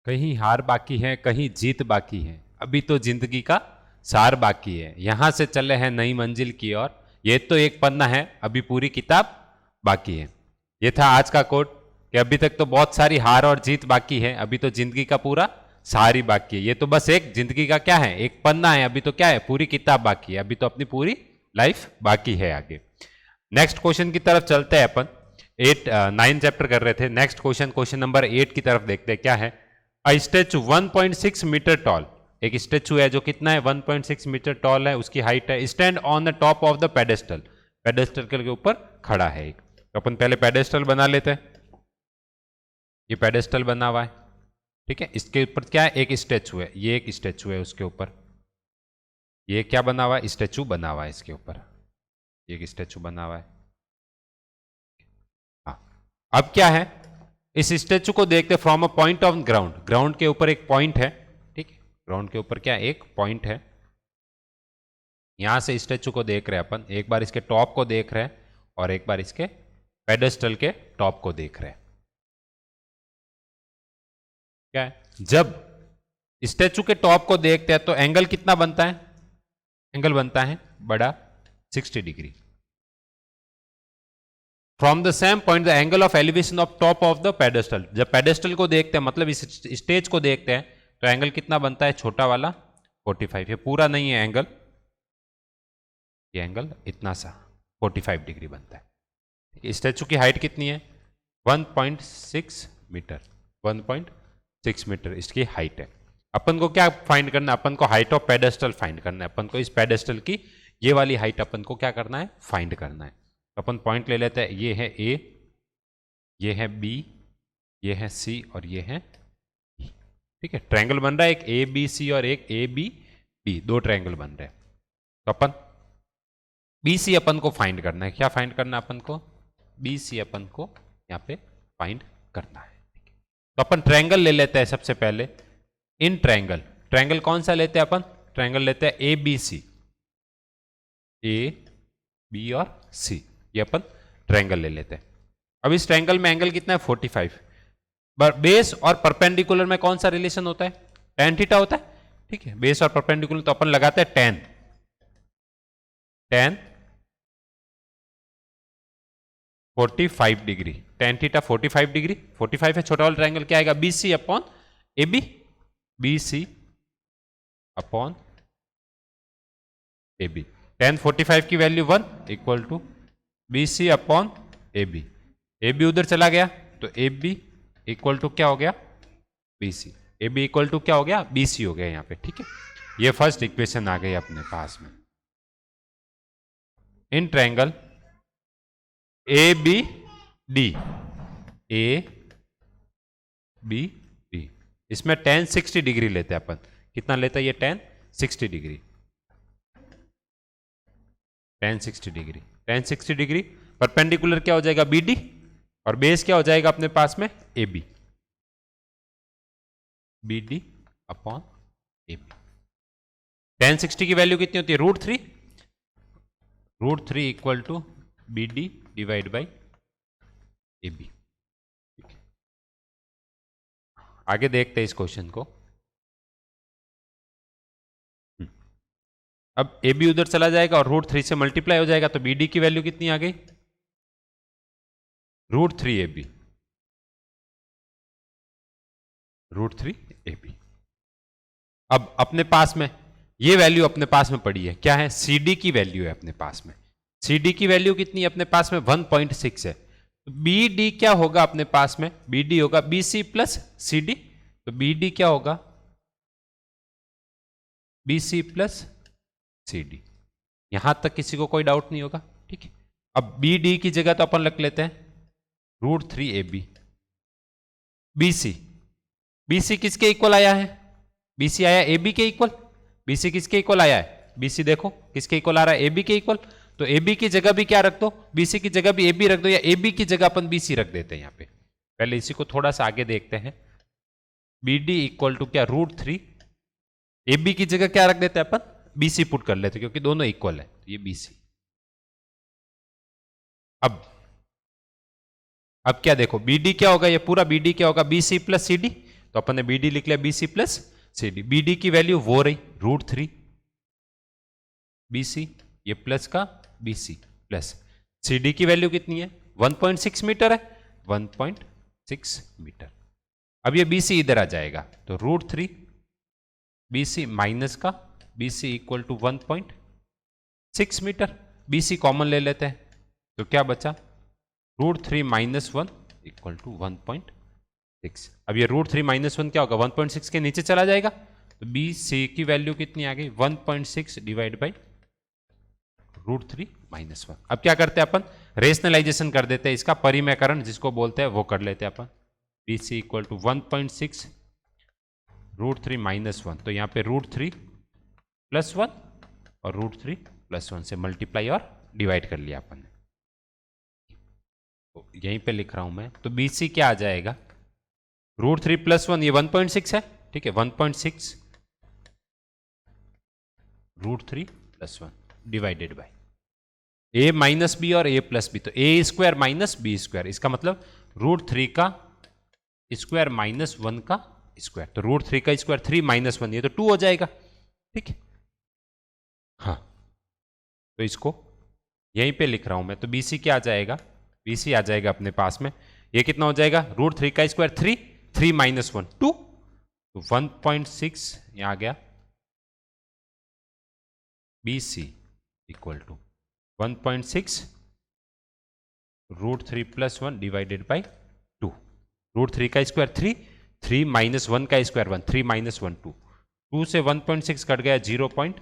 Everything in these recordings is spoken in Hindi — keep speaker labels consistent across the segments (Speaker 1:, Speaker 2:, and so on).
Speaker 1: कहीं हार बाकी है, कहीं जीत बाकी है, अभी तो जिंदगी का सार बाकी है, यहां से चले हैं नई मंजिल की ओर, ये तो एक पन्ना है, अभी पूरी किताब बाकी है। ये था आज का कोट कि अभी तक तो बहुत सारी हार और जीत बाकी है, अभी तो जिंदगी का पूरा सार ही बाकी है। ये तो बस एक जिंदगी का क्या है, एक पन्ना है, अभी तो क्या है, पूरी किताब बाकी है, अभी तो अपनी पूरी लाइफ बाकी है आगे। नेक्स्ट क्वेश्चन की तरफ चलते हैं अपन। 9 चैप्टर कर रहे थे, नेक्स्ट क्वेश्चन, क्वेश्चन नंबर 8 की तरफ देखते हैं क्या है। अ स्टेचू 1.6 मीटर टॉल, एक स्टेचू है जो कितना है, 1.6 मीटर टॉल है, उसकी हाइट है, stand on the top of the pedestal, pedestal के ऊपर खड़ा है एक। तो अपन पहले पेडेस्टल बना लेते हैं, ये पेडेस्टल बना हुआ है, ठीक है। इसके ऊपर क्या है, एक स्टेचू है, ये एक स्टेचू है, उसके ऊपर ये क्या बना हुआ है, स्टेचू बना हुआ है, इसके ऊपर एक स्टेचू बना हुआ है। हाँ, अब क्या है, इस स्टेचू को देखते from a point of ground, ground के ऊपर एक पॉइंट है, ठीक है, ग्राउंड के ऊपर क्या एक पॉइंट है, यहां से स्टेचू को देख रहे हैं अपन, एक बार इसके टॉप को देख रहे हैं और एक बार इसके पेडेस्टल के टॉप को देख रहे हैं। क्या है, जब स्टेचू के टॉप को देखते हैं तो एंगल कितना बनता है, एंगल बनता है बड़ा 60 degree. From the same point the angle of elevation of top of the pedestal, जब पेडेस्टल को देखते हैं मतलब इस स्टेज को देखते हैं तो एंगल कितना बनता है, छोटा वाला 45, ये पूरा नहीं है एंगल, ये एंगल इतना सा 45 डिग्री बनता है। स्टेचू की हाइट कितनी है, 1.6 मीटर, 1.6 मीटर इसकी हाइट है। अपन को क्या फाइंड करना है, अपन को हाइट ऑफ पेडेस्टल फाइंड करना है, अपन को इस पेडेस्टल की ये वाली हाइट अपन को क्या करना है, फाइंड करना है। तो अपन पॉइंट ले लेते हैं, ये है ए, ये है बी, ये है सी और ये है डी, ठीक है। ट्रायंगल बन रहा है एक ए बी सी और एक ए बी डी, दो ट्रायंगल बन रहे हैं। तो अपन बी सी अपन को फाइंड करना है, क्या फाइंड करना है अपन को, बी सी अपन को यहाँ पे फाइंड करना है। तो अपन ट्रायंगल ले लेते हैं सबसे पहले, इन ट्रायंगल, ट्रायंगल कौन सा लेते हैं अपन, ट्रायंगल लेते हैं A B C, A B और सी, ये अपन ट्रायंगल ले लेते हैं। अब इस ट्रायंगल में एंगल कितना है 45, बेस और परपेंडिकुलर में कौन सा रिलेशन होता है, tan थीटा होता है, ठीक है। बेस और परपेंडिकुलर तो अपन लगाते हैं tan, tan 45 degree, tan theta 45 degree, 45 है, छोटा वाला ट्रायंगल क्या आएगा, B C upon A B, B C upon A B, tan 45 की value 1 equal to B C upon A B, A B उधर चला गया तो ए बी इक्वल टू क्या हो गया, B C, A B equal to क्या हो गया, बी सी हो गया यहाँ पे, ठीक है। ये फर्स्ट इक्वेशन आ गई अपने पास में। In triangle A B D, A B D, इसमें tan 60 डिग्री लेते हैं अपन, कितना लेते हैं ये tan 60 degree, tan 60 degree, tan 60 degree, perpendicular क्या हो जाएगा बी डी और बेस क्या हो जाएगा अपने पास में A B, B D upon A B. tan 60 की वैल्यू कितनी होती है, √3, √3 equal to B D divide by A B. आगे देखते हैं इस क्वेश्चन को। अब ए बी उधर चला जाएगा और √3 से मल्टीप्लाई हो जाएगा, तो बी डी की वैल्यू कितनी आ गई, √3 ए बी, √3 ए बी। अब अपने पास में ये वैल्यू अपने पास में पड़ी है, क्या है, सी डी की वैल्यू है अपने पास में, सी डी की वैल्यू कितनी है अपने पास में 1.6 है, बी डी क्या होगा अपने पास में, बी डी होगा B C plus C D, तो बी डी क्या होगा, B C plus C D. यहां तक किसी को कोई डाउट नहीं होगा, ठीक है। अब बी डी की जगह तो अपन रख लेते हैं √3 A B, B C, B C किसके इक्वल आया है, बी सी आया ए बी के इक्वल, बी सी किसके इक्वल आया है, बी सी देखो किसके इक्वल आ रहा है, ए बी के इक्वल, तो ए बी की जगह भी क्या रख दो, बी सी की जगह भी ए बी रख दो, या ए बी की जगह अपन बी सी रख देते हैं यहाँ पे। पहले इसी को थोड़ा सा आगे देखते हैं, बी डी इक्वल टू क्या, √3, ए बी की जगह क्या रख देते हैं अपन, बी सी पुट कर लेते क्योंकि दोनों इक्वल है, तो ये बी सी। अब क्या देखो, बी डी क्या होगा, ये पूरा बी डी क्या होगा, B C plus C D, तो अपन ने BD लिख लिया BC प्लस CD। BD की वैल्यू वो रही √3 BC, ये प्लस का BC प्लस CD की वैल्यू कितनी है 1.6 मीटर है, 1.6 मीटर। अब ये BC इधर आ जाएगा तो √3 BC माइनस का BC इक्वल टू 1.6 मीटर। BC कॉमन ले लेते हैं तो क्या बचा √3 माइनस 1 इक्वल टू 1.6। अब ये √3 माइनस 1 क्या होगा 1.6 के नीचे चला जाएगा तो BC की वैल्यू कितनी आ गई 1.6 डिवाइड बाई √3 माइनस 1। अब क्या करते हैं अपन रेशनलाइजेशन कर देते हैं, इसका परिमेयकरण जिसको बोलते हैं वो कर लेते हैं अपन। BC इक्वल टू 1.6 √3 माइनस 1, तो यहाँ पे √3 प्लस 1 और √3 प्लस 1 से मल्टीप्लाई और डिवाइड कर लिया अपन ने, तो यहीं पे लिख रहा हूं मैं। तो BC क्या आ जाएगा √3 प्लस 1, ये 1.6 है, ठीक है 1.6 √3 plus 1 divided by A minus B और A प्लस बी, तो A square minus B square, इसका मतलब √3 का स्क्वायर माइनस 1 का स्क्वायर, तो √3 का स्क्वायर 3 माइनस 1, ये तो 2 हो जाएगा, ठीक है। हाँ तो इसको यहीं पे लिख रहा हूं मैं, तो BC क्या आ जाएगा, BC आ जाएगा अपने पास में, ये कितना हो जाएगा √3 का स्क्वायर 3, 3 माइनस 1 2, तो 1.6 यहां आ गया। BC equal to 1.6 √3 plus 1 divided by 2, √3 का स्क्वायर 3, 3 माइनस 1 का स्क्वायर 1, 3 माइनस 1 2, 2 से 1.6 कट गया 0.8,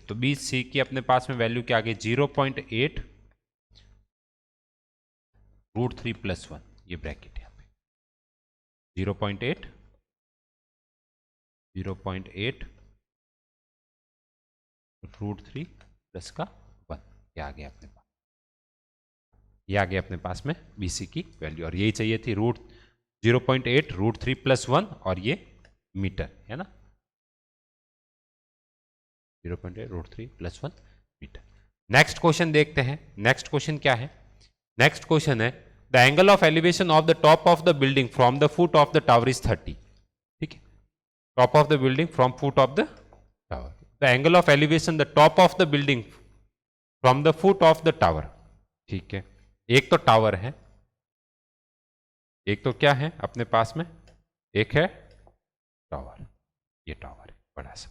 Speaker 1: तो BC की अपने पास में वैल्यू क्या आ गई 0.8 √3 प्लस 1, ये ब्रैकेट यहाँ पे 0.8 √3 प्लस का 1, ये आ गया अपने पास, ये आ गया अपने पास में BC की वैल्यू, और यही चाहिए थी 0.8 √3 प्लस 1, और ये मीटर है ना, 0.8 √3 प्लस 1 मीटर। नेक्स्ट क्वेश्चन देखते हैं, नेक्स्ट क्वेश्चन क्या है, नेक्स्ट क्वेश्चन है the angle of elevation of the top of the building from the foot of the tower is 30, ठीक है, top of the building from foot of the tower, the angle of elevation the top of the building from the foot of the tower, ठीक है। एक तो टावर है, एक तो क्या है अपने पास में, एक है टावर, ये टावर है बड़ा सा,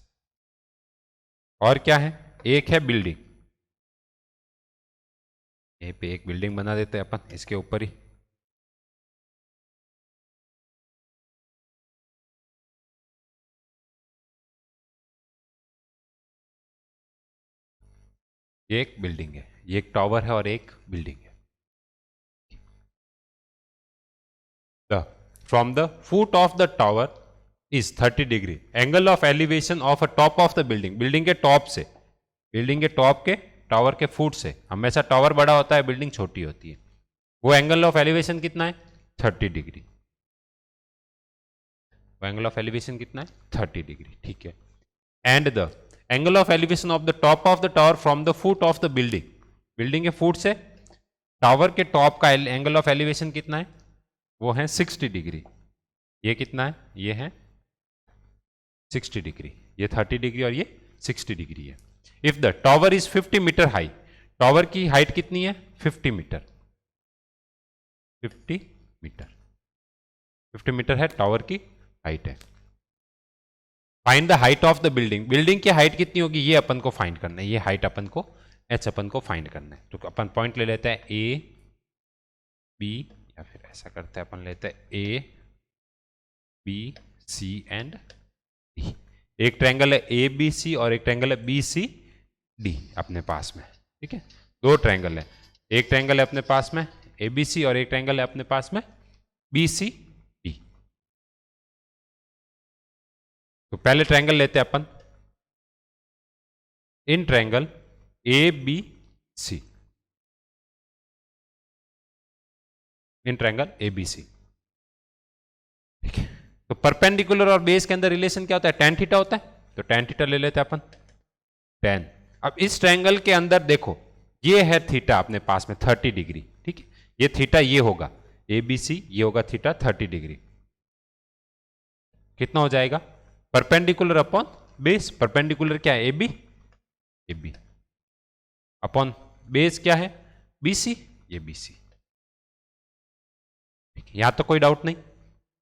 Speaker 1: और क्या है एक है बिल्डिंग, यहीं पे एक बिल्डिंग बना देते हैं अपन इसके ऊपर ही, ये एक बिल्डिंग है, ये एक टावर है और एक बिल्डिंग है। From the foot of the tower is 30 degree, angle of elevation of a top of the building, building के टॉप से, बिल्डिंग के टॉप के टावर के फुट से, हमेशा टावर बड़ा होता है बिल्डिंग छोटी होती है, वो एंगल ऑफ एलिवेशन कितना है 30 डिग्री, वो एंगल ऑफ एलिवेशन कितना है 30 डिग्री, ठीक है। And the angle of elevation of the top of the tower from the foot of the building, building के फुट से टावर के टॉप का एंगल ऑफ एलिवेशन कितना है, वो है 60 डिग्री, ये कितना है, ये है 60 डिग्री, ये 30 डिग्री और ये 60 डिग्री है। If the tower is 50 metre high, tower की हाइट कितनी है 50 मीटर, 50 मीटर, 50 मीटर है टावर की हाइट है। Find the height of the building, building की हाइट कितनी होगी ये अपन को फाइंड करना है, ये हाइट अपन को एच अपन को फाइंड करना है, तो अपन पॉइंट ले लेते हैं ए बी, या फिर ऐसा करते हैं अपन लेते हैं A B C and D, एक ट्रायंगल है ए बी सी और एक ट्रायंगल है बी सी डी अपने पास में, ठीक है, दो ट्रायंगल है, एक ट्रायंगल है अपने पास में ए बी सी और एक ट्रायंगल है अपने पास में बी सी डी। तो पहले ट्रायंगल लेते हैं अपन, इन triangle A B C, in triangle A B C, ठीक है। तो परपेंडिकुलर और बेस के अंदर रिलेशन क्या होता है, tan थीटा होता है, तो tan थीटा ले लेते हैं अपन, tan। अब इस ट्रायंगल के अंदर देखो ये है थीटा अपने पास में 30 डिग्री, ठीक है, ये थीटा ये होगा ए बी सी, ये होगा थीटा 30 डिग्री, कितना हो जाएगा, परपेंडिकुलर अपॉन बेस, परपेंडिकुलर क्या है, AB, AB अपॉन बेस क्या है, BC, ये BC। यहां तो कोई डाउट नहीं।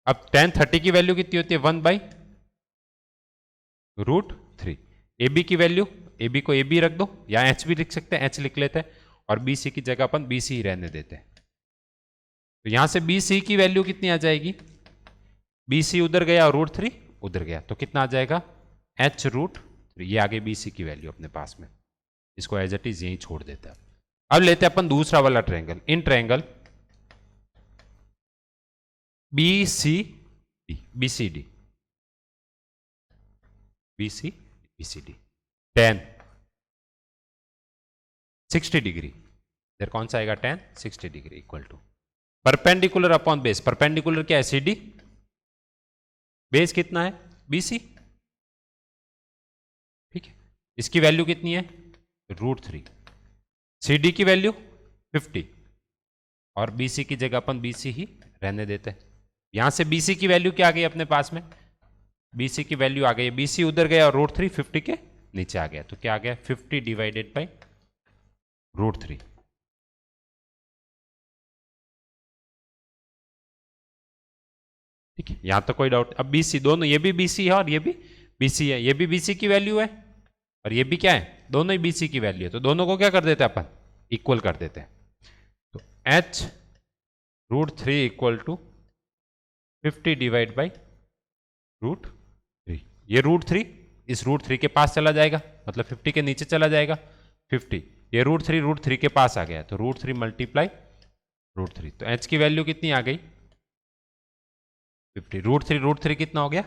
Speaker 1: अब tan 30 की वैल्यू कितनी होती है, 1/√3। AB की वैल्यू, AB को AB रख दो, या H भी लिख सकते हैं, H लिख लेते हैं, और BC की जगह अपन BC ही रहने देते हैं। तो यहां से BC की वैल्यू कितनी आ जाएगी, BC उधर गया और √3 उधर गया, तो कितना आ जाएगा, H√3। ये आगे BC की वैल्यू अपने पास में, इसको एज इट इज यही छोड़ देता है। अब लेते हैं अपन दूसरा वाला triangle, in triangle BCD, BCD tan 60 degree, इधर कौन सा आएगा, tan 60 degree equal to perpendicular upon base, परपेंडिकुलर क्या है, CD, बेस कितना है, BC, ठीक है। इसकी वैल्यू कितनी है, √3, CD की वैल्यू 50, और BC की जगह अपन BC ही रहने देते हैं। यहां से BC की वैल्यू क्या आ गई अपने पास में, BC की वैल्यू आ गई, BC उधर गया और √3 50 के नीचे आ गया, तो क्या आ गया, 50 डिवाइडेड बाई √3। ठीक है, यहां तो कोई डाउट। अब BC दोनों, ये भी BC है और ये भी BC है, ये भी BC की वैल्यू है और ये भी क्या है, दोनों ही BC की वैल्यू है, तो दोनों को क्या कर देते हैं अपन, इक्वल कर देते हैं। तो H√3 equal to 50 divide by √3। ये √3 इस √3 के पास चला जाएगा, मतलब 50 के नीचे चला जाएगा, 50, ये √3 के पास आ गया, तो √3 मल्टीप्लाई √3, तो H की वैल्यू कितनी आ गई, 50, √3 कितना हो गया,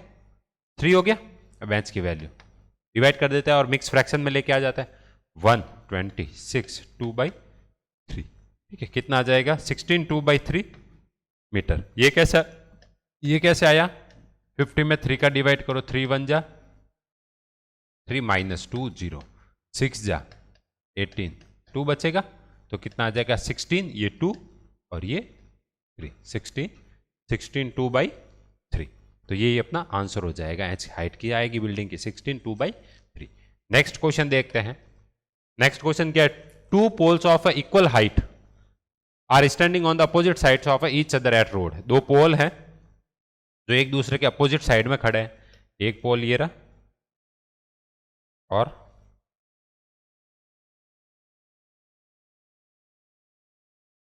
Speaker 1: 3 हो गया। अब H की वैल्यू डिवाइड कर देता है और मिक्स फ्रैक्शन में लेके आ जाता है, 126 2/3, ठीक है, कितना आ जाएगा, 16 2/3 मीटर। ये कैसे आया, 50 में 3 का डिवाइड करो, 3 1 जा 3 -2 0, 6 जा 18, 2 बचेगा, तो कितना आ जाएगा, 16, ये 2 और ये 3, 16 2/3, तो ये अपना आंसर हो जाएगा। H हाइट की आएगी बिल्डिंग की 16 2/3। नेक्स्ट क्वेश्चन देखते हैं। नेक्स्ट क्वेश्चन क्या है, 2 poles of a equal height are standing on the opposite sides of each other at road. 2 pole हैं जो एक दूसरे के अपोजिट साइड में खड़े हैं, एक पोल ये रहा और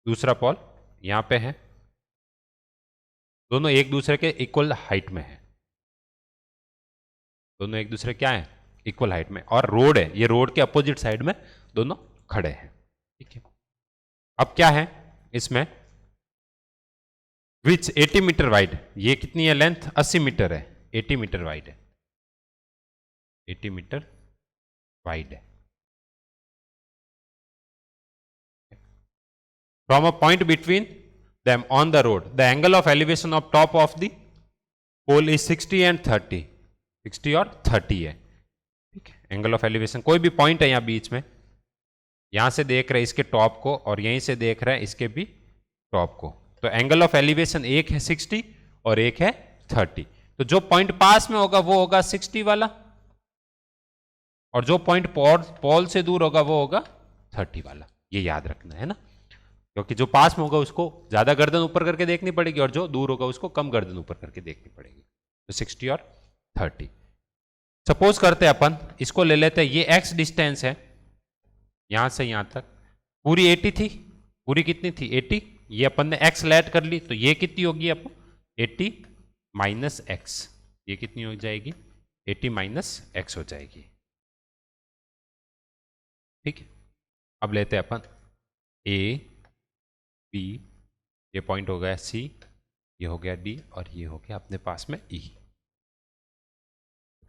Speaker 1: दूसरा पोल यहां पे है, दोनों एक दूसरे के इक्वल हाइट में है, दोनों एक दूसरे क्या है, इक्वल हाइट में, और रोड है, ये रोड के अपोजिट साइड में दोनों खड़े हैं, ठीक है। अब क्या है इसमें, विच 80 मीटर वाइड, ये कितनी है लेंथ, 80 मीटर है, 80 मीटर वाइड है, 80 मीटर वाइड है। From a point between them on the road, the angle of elevation of top of the pole is 60 and 30, 60 और 30 है, ठीक है। एंगल ऑफ एलिवेशन, कोई भी पॉइंट है यहाँ बीच में, यहां से देख रहे हैं इसके टॉप को और यहीं से देख रहे हैं इसके भी टॉप को, तो एंगल ऑफ एलिवेशन एक है 60 और एक है 30, तो जो पॉइंट पास में होगा वो होगा 60 वाला, और जो पॉइंट पोल से दूर होगा वो होगा 30 वाला, ये याद रखना है ना, क्योंकि जो पास में होगा उसको ज्यादा गर्दन ऊपर करके देखनी पड़ेगी और जो दूर होगा उसको कम गर्दन ऊपर करके देखनी पड़ेगी, तो 60 और 30। सपोज करते हैं अपन इसको ले लेते हैं, ये x डिस्टेंस है यहां से यहां तक, पूरी 80 थी, पूरी कितनी थी 80, ये अपन ने x लेट कर ली, तो ये कितनी होगी अपन 80 माइनस x, ये कितनी हो जाएगी 80 माइनस x हो जाएगी, ठीक है। अब लेते हैं अपन A B, ये पॉइंट हो गया C, ये हो गया D और ये हो गया अपने पास में E,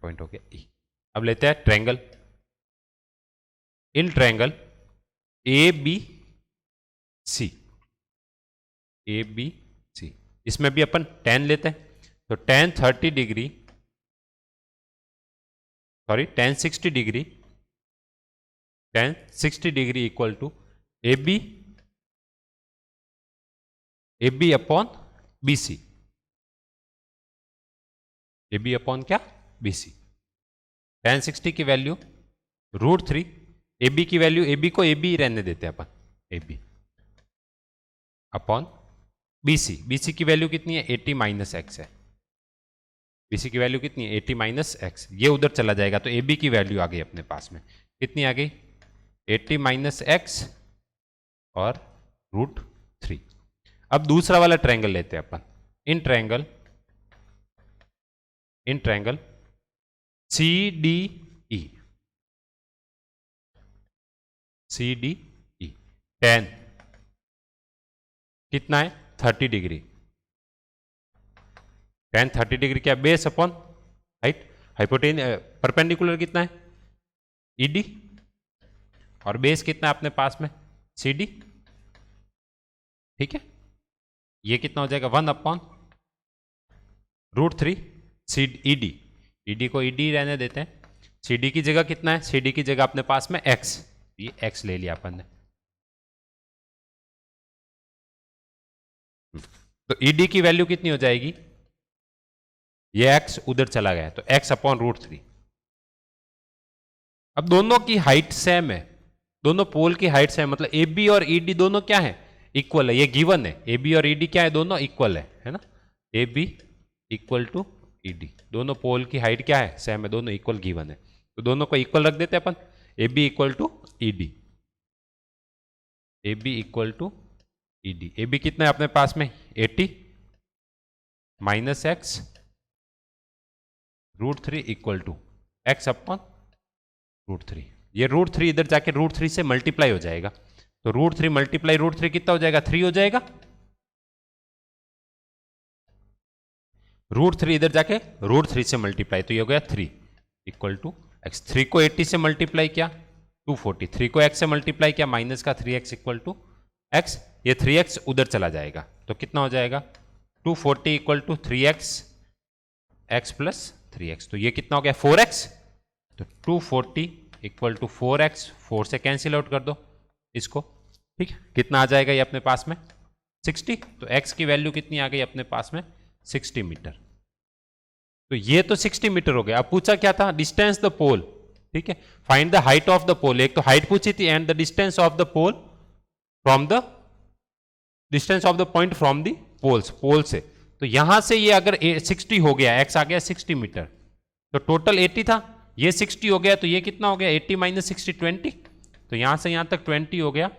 Speaker 1: पॉइंट हो गया E। अब लेते हैं ट्रायंगल, इन ट्रायंगल ABC, इसमें भी अपन tan लेते हैं, तो tan 30 degree, sorry tan 60 degree, tan 60 degree equal to AB upon BC, A B upon क्या, बी सी। tan 60 की वैल्यू √3, ए बी की वैल्यू, ए बी को ए बी रहने देते हैं अपन, A B upon B C. B C की वैल्यू कितनी है, 80 माइनस एक्स है। बी सी की वैल्यू कितनी है, 80 माइनस एक्स। ये उधर चला जाएगा तो ए बी की वैल्यू आ गई अपने पास में, कितनी आ गई, 80 माइनस एक्स और √3। अब दूसरा वाला ट्रायंगल लेते हैं अपन। इन triangle C D E tan कितना है, 30 डिग्री। tan 30 डिग्री क्या, base upon height, hypotenuse perpendicular कितना है, ईडी, और बेस कितना है अपने पास में, सी डी। ठीक है, ये कितना हो जाएगा, 1 अपॉन √3 सी ईडी। ईडी को ईडी रहने देते हैं। सी डी की जगह कितना है, सी डी की जगह अपने पास में एक्स, ये एक्स ले लिया अपन ने। तो ईडी की वैल्यू कितनी हो जाएगी, ये एक्स उधर चला गया तो एक्स अपॉन √3। अब दोनों की हाइट सेम है, दोनों पोल की हाइट सेम, मतलब ए बी और ईडी दोनों क्या है, इक्वल है। ये गिवन है, ए बी और ईडी क्या है, दोनों इक्वल है ना। A B equal to ED, दोनों पोल की हाइट क्या है, सेम है, दोनों इक्वल गिवन है, तो दोनों को इक्वल रख देते हैं अपन। A B equal to ED, A B equal to ED. A B कितना है अपने पास में, 80 minus x √3 equal to x upon √3। ये √3 इधर जाके √3 से मल्टीप्लाई हो जाएगा, तो √3 मल्टीप्लाई √3 कितना हो जाएगा, 3 हो जाएगा। √3 इधर जाके √3 से मल्टीप्लाई, तो ये हो गया 3 इक्वल टू एक्स। 3 को 80 से मल्टीप्लाई किया 240, 3 को x से मल्टीप्लाई किया माइनस का 3x इक्वल टू एक्स। ये 3x उधर चला जाएगा तो कितना हो जाएगा, 240 equal to 3x x plus 3x, तो ये कितना हो गया 4x। तो 240 इक्वल टू 4x, 4 से कैंसिल आउट कर दो इसको। ठीक है, कितना आ जाएगा ये अपने पास में 60। तो x की वैल्यू कितनी आ गई अपने पास में, 60 मीटर। तो ये तो 60 मीटर हो गया। अब पूछा क्या था, डिस्टेंस द पोल। ठीक है, find the height of the pole. एक तो हाइट पूछी थी and the distance of the pole from the distance of the point from the poles, pole से। तो यहां से ये अगर 60 हो गया, x आ गया 60 मीटर, तो टोटल 80 था, ये 60 हो गया, तो ये कितना हो गया 80 माइनस 60 20। तो यहां से यहां तक 20 हो गया,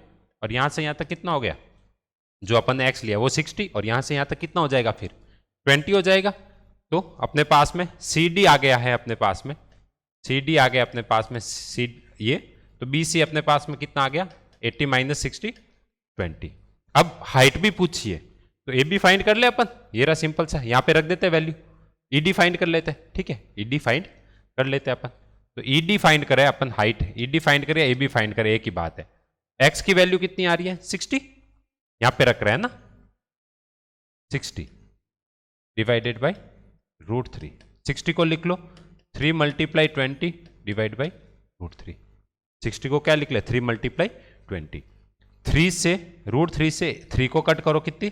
Speaker 1: और यहां से यहां तक कितना हो गया, जो अपन ने x लिया वो 60, और यहां से यहां तक कितना हो जाएगा फिर 20 हो जाएगा। तो अपने पास में सी डी आ गया है, अपने पास में सी डी आ गया अपने पास में सी ये, तो बी सी अपने पास में कितना आ गया 80 माइनस 60 20। अब हाइट भी पूछिए तो ए बी फाइंड कर ले अपन, ये रहा सिंपल सा, यहां पे रख देते हैं वैल्यू, ई डी फाइंड कर लेते हैं। ठीक है, ई डी फाइंड कर लेते हैं अपन। तो ई डी फाइंड करें अपन, हाइट ई डी फाइंड करें, ए बी फाइंड करें, एक ही बात है। एक्स की वैल्यू कितनी आ रही है 60, यहां पे रख रहे हैं ना 60 डिवाइडेड बाई √3। 60 को लिख लो 3 मल्टीप्लाई 20 डिवाइड बाई √3। 60 को क्या लिख ले 3 मल्टीप्लाई 20। 3 से √3 से 3 को कट करो कितनी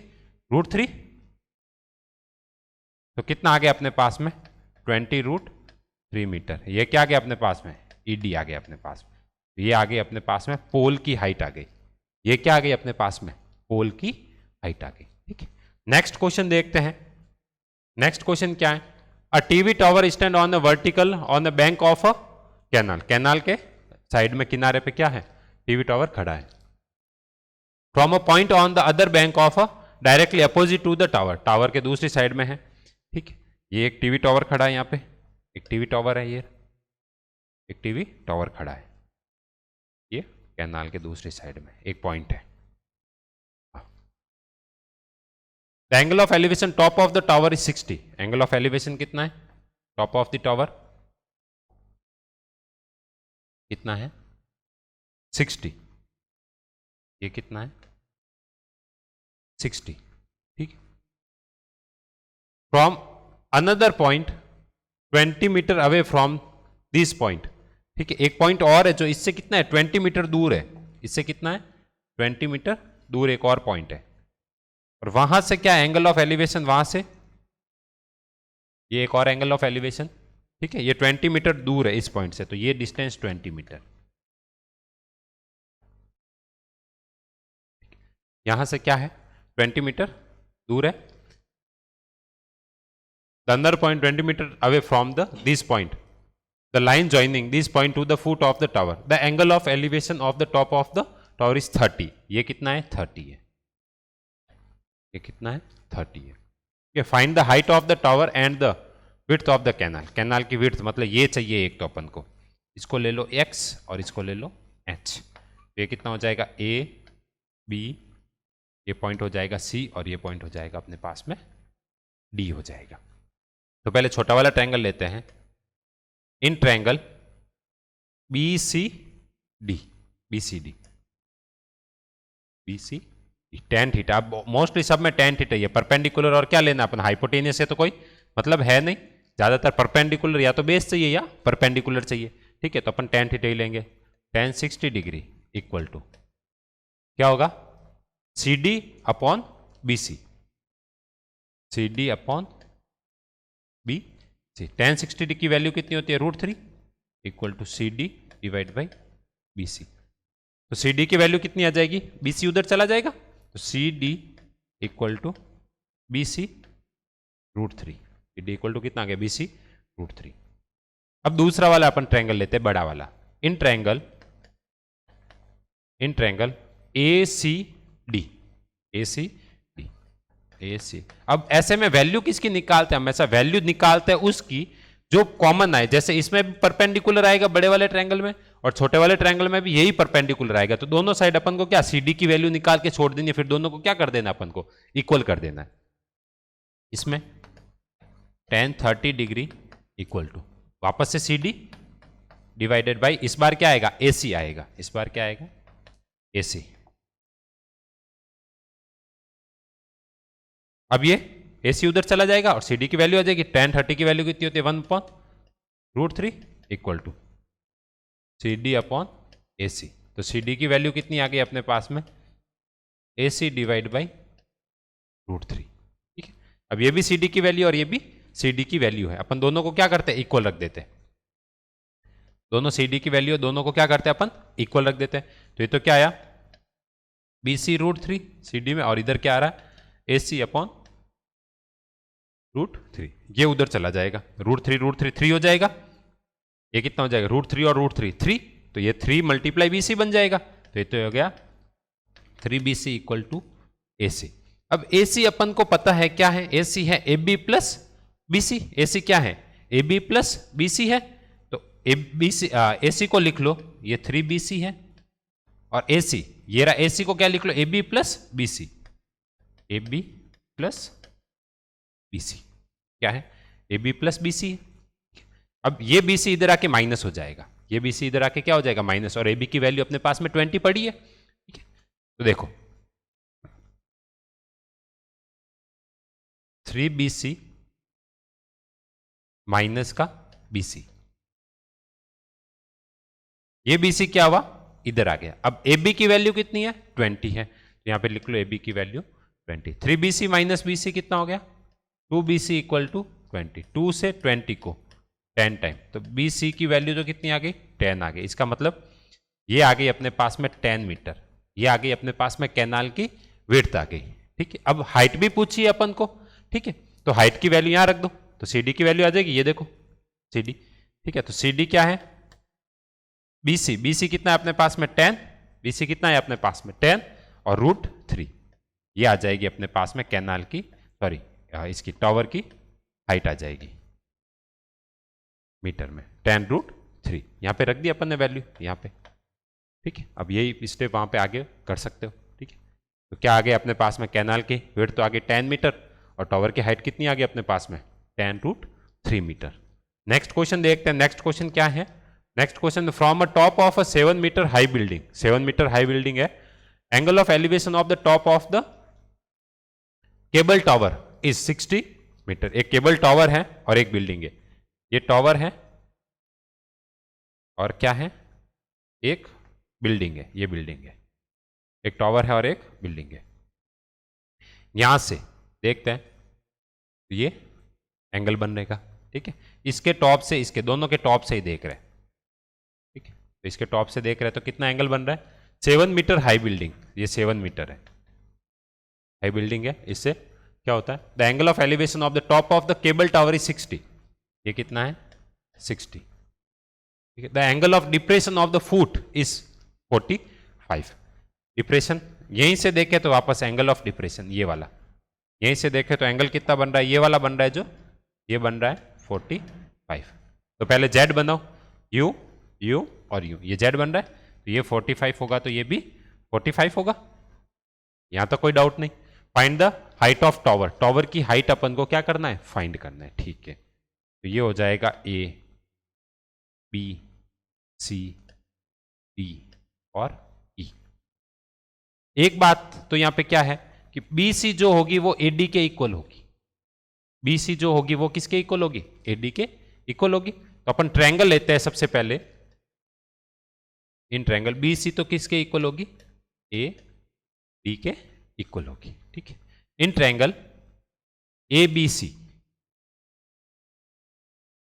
Speaker 1: √3, तो कितना आ गया अपने पास में 20√3 मीटर। ये क्या आ गया अपने पास में, ईडी आ गया अपने पास में। ये आ गई अपने पास में पोल की हाइट आ गई, ये क्या आ गई अपने पास में पोल की हाइट आ गई। ठीक है, नेक्स्ट क्वेश्चन देखते हैं। नेक्स्ट क्वेश्चन क्या है, a TV tower stand on the vertical on the bank of a canal. Canal के साइड में किनारे पे क्या है टीवी टावर खड़ा है। From a point on the other bank of a directly opposite to the tower, tower के दूसरी साइड में है। ठीक है, ये एक टीवी टावर खड़ा है, यहाँ पे एक टीवी टावर है, ये एक टीवी टावर खड़ा है, ये कैनाल के दूसरी साइड में एक पॉइंट है। The angle of elevation top of the tower is 60। Angle of elevation कितना है टॉप ऑफ द टावर, कितना है 60। ये कितना है 60। ठीक, from another point 20 metre away from this point. ठीक है, एक पॉइंट और है जो इससे कितना है 20 मीटर दूर है, इससे कितना है 20 मीटर दूर एक और पॉइंट है, और वहां से क्या एंगल ऑफ एलिवेशन वहां से ये एक और एंगल ऑफ एलिवेशन, ठीक है। ये 20 मीटर दूर है इस पॉइंट से, तो ये डिस्टेंस 20 मीटर। यहां से क्या है, 20 मीटर दूर है। The other point 20 metre away from the this point, the line joining this point to the foot of the tower, the angle of elevation of the top of the tower is 30। ये कितना है, 30 है। ये कितना है, 30 है। Find the height of the tower and the width of the canal. Canal की विड्थ मतलब ये चाहिए एक तो अपन को, इसको ले लो x और इसको ले लो h। ये कितना हो जाएगा, a b, ये पॉइंट हो जाएगा c और ये पॉइंट हो जाएगा अपने पास में d हो जाएगा। तो पहले छोटा वाला ट्रायंगल लेते हैं। इन triangle BCD, BCD, BCD tan theta. अब मोस्टली सब में tan थीटा, ये परपेंडिकुलर और क्या लेना अपन, हाइपोटेनियस से तो कोई मतलब है नहीं, ज्यादातर परपेंडिकुलर या तो बेस चाहिए या परपेंडिकुलर चाहिए, ठीक है। तो अपन tan थीटा ही लेंगे। tan 60 डिग्री इक्वल टू क्या होगा, CD upon BC, CD upon BC। tan 60 degree की वैल्यू कितनी होती है, √3 equal to CD divide by BC। तो CD की वैल्यू कितनी आ जाएगी, BC उधर चला जाएगा, तो CD equal to BC √3। CD equal to कितना आ गया, BC √3। अब दूसरा वाला अपन ट्रायंगल लेते हैं, बड़ा वाला। In triangle ACD, ACD, AC। अब ऐसे में वैल्यू किसकी निकालते हैं हम, ऐसा वैल्यू निकालते हैं उसकी जो कॉमन आए। जैसे इसमें भी परपेंडिकुलर आएगा बड़े वाले ट्रायंगल में, और छोटे वाले ट्रायंगल में भी यही परपेंडिकुलर आएगा। तो दोनों साइड अपन को क्या, CD की वैल्यू निकाल के छोड़ देनी है, फिर दोनों को क्या कर देना, अपन को इक्वल कर देना है। इसमें tan 30 डिग्री इक्वल टू वापस से CD डिवाइडेड बाई, इस बार क्या आएगा, AC आएगा, इस बार क्या आएगा, AC। अब ये AC उधर चला जाएगा और CD की वैल्यू आ जाएगी। tan 30 की वैल्यू कितनी होती है, 1/√3 equal to CD upon AC। तो CD की वैल्यू कितनी आ गई अपने पास में, AC डिवाइड बाई √3, ठीक है। अब ये भी CD की वैल्यू और ये भी CD की वैल्यू है। अपन दोनों को क्या करते हैं, इक्वल रख देते हैं। दोनों CD की वैल्यू, दोनों को क्या करते हैं अपन, इक्वल रख देते हैं। तो ये तो क्या आया, BC √3 CD में, और इधर क्या आ रहा है, AC अपॉन √3। ये उधर चला जाएगा, √3 3 हो जाएगा। ये कितना हो जाएगा, √3 और √3 3, तो ये 3 मल्टीप्लाई BC बन जाएगा। तो ये तो हो गया 3BC इक्वल टू AC। अब AC अपन को पता है क्या है, AC है AB प्लस BC। AC क्या है, AB प्लस BC है। तो AC को लिख लो, ये 3BC है, और AC ये रहा, AC को क्या लिख लो, AB plus BC, AB plus BC क्या है, AB प्लस BC। अब ये BC इधर आके माइनस हो जाएगा, ये BC इधर आके क्या हो जाएगा, माइनस, और AB की वैल्यू अपने पास में 20 पड़ी है, ठीक है। तो देखो 3BC माइनस का BC, ये BC क्या हुआ, इधर आ गया। अब AB की वैल्यू कितनी है, 20 है, तो यहां पे लिख लो AB की वैल्यू 20। 3BC माइनस BC कितना हो गया, 2BC इक्वल टू 20। 2 से 20 को 10 टाइम, तो BC की वैल्यू तो कितनी आ गई, 10 आ गई। इसका मतलब ये आ गई अपने पास में 10 मीटर, ये आ गई अपने पास में कैनाल की विड्थ आ गई, ठीक है। अब हाइट भी पूछी है अपन को, ठीक है, तो हाइट की वैल्यू यहां रख दो, तो CD की वैल्यू आ जाएगी, ये देखो CD, ठीक है। तो CD क्या है, BC कितना है अपने पास में 10, BC कितना है अपने पास में 10 और √3, ये आ जाएगी अपने पास में कैनाल की, सॉरी इसकी टावर की हाइट आ जाएगी मीटर में, 10√3। यहां पे रख दी अपन ने वैल्यू यहां पे, ठीक है। अब यही स्टेप वहां पे आगे कर सकते हो, ठीक है। तो क्या आ गया अपने पास में, कैनाल की विड्थ तो आगे 10 मीटर, और टावर की हाइट कितनी आ गई अपने पास में, 10√3 मीटर। नेक्स्ट क्वेश्चन देखते हैं। नेक्स्ट क्वेश्चन क्या है, next question, from a top of a 7 meter high building, 7 meter high building है, angle of elevation of the top of the cable tower is 60 meter. एक केबल टावर है और एक बिल्डिंग है, ये टावर है और क्या है, एक बिल्डिंग है, ये बिल्डिंग है, एक टावर है और एक बिल्डिंग है। यहां से देखते हैं, ये एंगल बनने का, ठीक है। इसके टॉप से, इसके दोनों के टॉप से ही देख रहे हैं, ठीक है। तो इसके टॉप से देख रहे हैं तो कितना एंगल बन रहा है? 7 मीटर हाई बिल्डिंग, ये 7 मीटर है, हाई बिल्डिंग है। इससे क्या होता है? The angle of elevation of the top of the cable tower is 60, ये कितना है? 60, ठीक है। The angle of depression of the foot is 45। Depression यहीं से देखे तो वापस एंगल ऑफ डिप्रेशन ये वाला, यहीं से देखे तो एंगल कितना बन रहा है? ये वाला बन रहा है, जो ये बन रहा है 45। तो पहले जेड बनाओ, यू यू और यू, ये जेड बन रहा है, तो ये 45 होगा, तो ये भी 45 होगा, यहां तक कोई डाउट नहीं। Find the height of tower, tower की हाइट अपन को क्या करना है? फाइंड करना है, ठीक है। तो ये हो जाएगा ए बी सी डी और ई। एक बात तो यहां पे क्या है कि बी सी जो होगी वो ए डी के इक्वल होगी, बी सी जो होगी वो किसके इक्वल होगी? ए डी के इक्वल होगी। तो अपन ट्रायंगल लेते हैं सबसे पहले, इन ट्रायंगल बी सी तो किसके इक्वल होगी? ए डी के इक्वल होगी, ठीक है। In triangle A B C,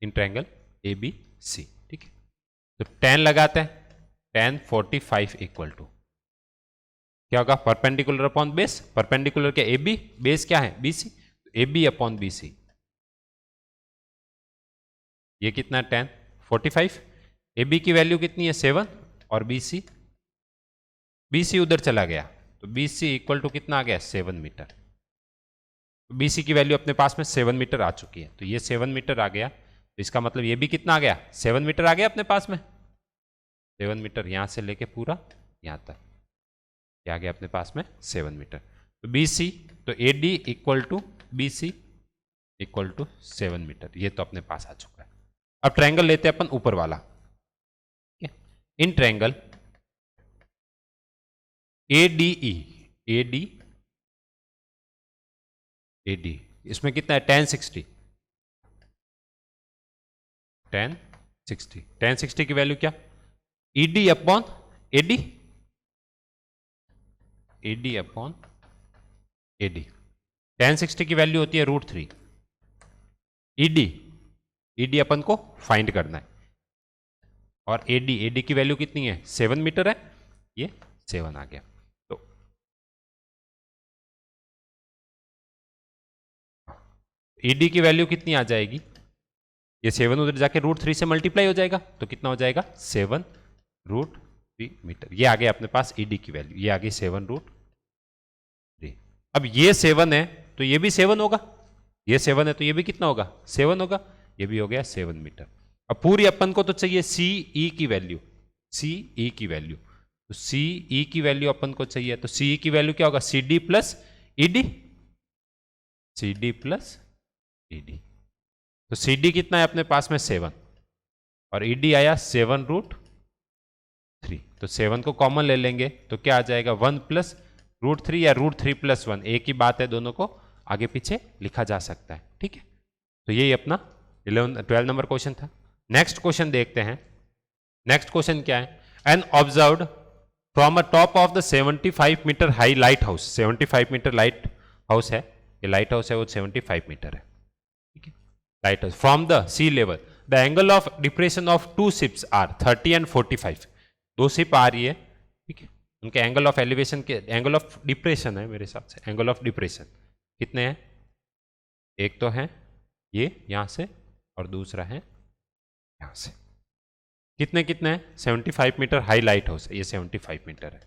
Speaker 1: in triangle A B C, ठीक है। तो tan लगाते हैं, tan 45 इक्वल टू क्या होगा? परपेंडिकुलर अपॉन बेस, परपेंडिकुलर के ए बी, बेस क्या है? B C, A B upon B C, ये कितना है? tan 45। ए बी की वैल्यू कितनी है? 7, और बी सी उधर चला गया, तो बी सी इक्वल टू कितना आ गया? 7 मीटर। तो बी सी की वैल्यू अपने पास में 7 मीटर आ चुकी है, तो ये 7 मीटर आ गया, तो इसका मतलब ये भी कितना आ गया? 7 मीटर आ गया अपने पास में, 7 मीटर यहां से लेके पूरा यहां तक, क्या आ गया अपने पास में? 7 मीटर। तो बी सी, तो A D equal to B C equal to 7 metre, ये तो अपने पास आ चुका है। अब ट्रायंगल लेते हैं अपन ऊपर वाला, ठीक है। In triangle A D E, A D A D, इसमें कितना है? tan 60, tan 60, tan 60 की वैल्यू क्या? E D upon A D, A D upon A D. tan 60 की वैल्यू होती है √3। ईडी, ईडी अपन को फाइंड करना है, और एडी, एडी की वैल्यू कितनी है? 7 मीटर है, ये 7 आ गया। तो ईडी की वैल्यू कितनी आ जाएगी? ये 7 उधर जाके √3 से मल्टीप्लाई हो जाएगा, तो कितना हो जाएगा? 7√3 मीटर। ये आ गया अपने पास ईडी की वैल्यू, ये आ गई 7√3। अब ये 7 है तो ये भी 7 होगा, ये 7 है तो ये भी कितना होगा? 7 होगा, ये भी हो गया 7 मीटर। अब पूरी अपन को तो चाहिए सी ई की वैल्यू, सी ई की वैल्यू, तो सी ई की वैल्यू अपन को चाहिए, तो सी ई की वैल्यू क्या होगा? C D plus E D, C D plus E D. तो सी डी कितना है अपने पास में? 7, और ई डी आया 7√3, तो 7 को कॉमन ले लेंगे तो क्या आ जाएगा? 1 प्लस √3 या √3 प्लस 1, एक ही बात है, दोनों को आगे पीछे लिखा जा सकता है, ठीक है। तो यही अपना 12 नंबर क्वेश्चन था। नेक्स्ट क्वेश्चन देखते हैं। नेक्स्ट क्वेश्चन क्या है? An observed from a top of the 75 metre high lighthouse, 75 metre lighthouse है, ये लाइट हाउस है वो 75 मीटर है, ठीक है। Light house from the sea level, the angle of depression of 2 ships are 30 and 45। 2 ship आ रही है, ठीक है, उनके एंगल ऑफ एलिवेशन के, एंगल ऑफ डिप्रेशन है मेरे हिसाब से, एंगल ऑफ डिप्रेशन कितने हैं? एक तो है ये यहां से, और दूसरा है यहां से। कितने कितने हैं? 75 मीटर हाई लाइट हाउस है, ये 75 मीटर है।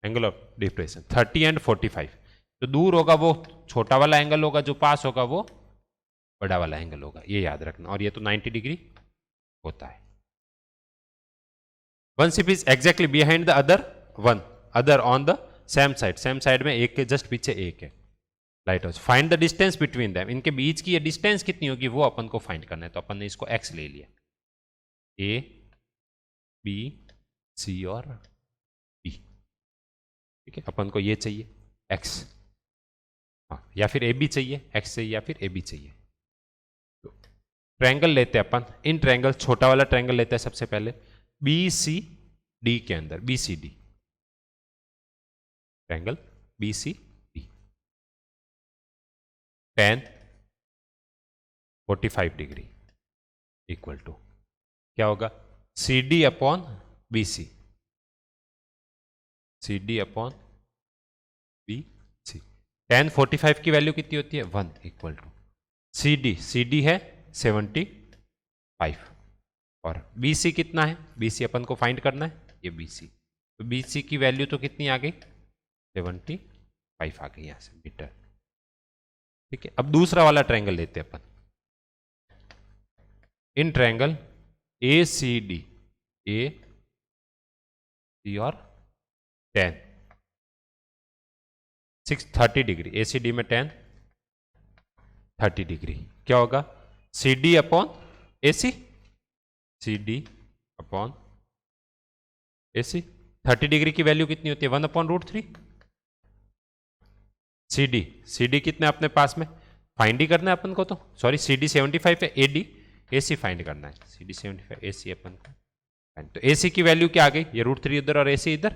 Speaker 1: Angle of depression 30 and 45। जो दूर होगा वो छोटा वाला एंगल होगा, जो पास होगा वो बड़ा वाला एंगल होगा, ये याद रखना। और ये तो 90 डिग्री होता है। One ship is exactly behind the other one, other on the same side, same side में एक के जस्ट पीछे एक है light house. Find the distance between them, इनके बीच की ये डिस्टेंस कितनी होगी वो अपन को फाइंड करना है। तो अपन ने इसको x ले लिया, ए बी सी और बी, ठीक है। अपन को ये चाहिए x, हाँ, या फिर ए बी चाहिए, x चाहिए या फिर ए बी चाहिए। तो ट्रायंगल लेते हैं अपन, इन ट्रायंगल छोटा वाला ट्रायंगल लेते हैं सबसे पहले, बी सी डी के अंदर, B C D, triangle B C D. tan 45 degree equal to क्या होगा, C D upon B C, C D upon B C. tan 45 की वैल्यू कितनी होती है 1 इक्वल टू सी डी है 75 और बी सी कितना है, बी सी अपन को फाइंड करना है, ये बी सी, तो बी सी की वैल्यू तो कितनी आ गई 75 आ गई यहां से मीटर। ठीक है, अब दूसरा वाला ट्रायंगल लेते हैं अपन। इन ट्रायंगल ए सी डी, ए सी और tan 630 डिग्री, ए सी डी में tan 30 डिग्री, क्या होगा सी डी अपॉन ए सी, सी डी अपॉन ए सी। 30 डिग्री की वैल्यू कितनी होती है 1/√3। सी डी कितने अपने पास में फाइंड ही करना है अपन को, तो सॉरी सी डी 75 है, A D A C find करना है, सी डी 75 ए सी अपन को फाइंड। तो ए सी की वैल्यू क्या आ गई, ये √3 इधर और ए सी इधर,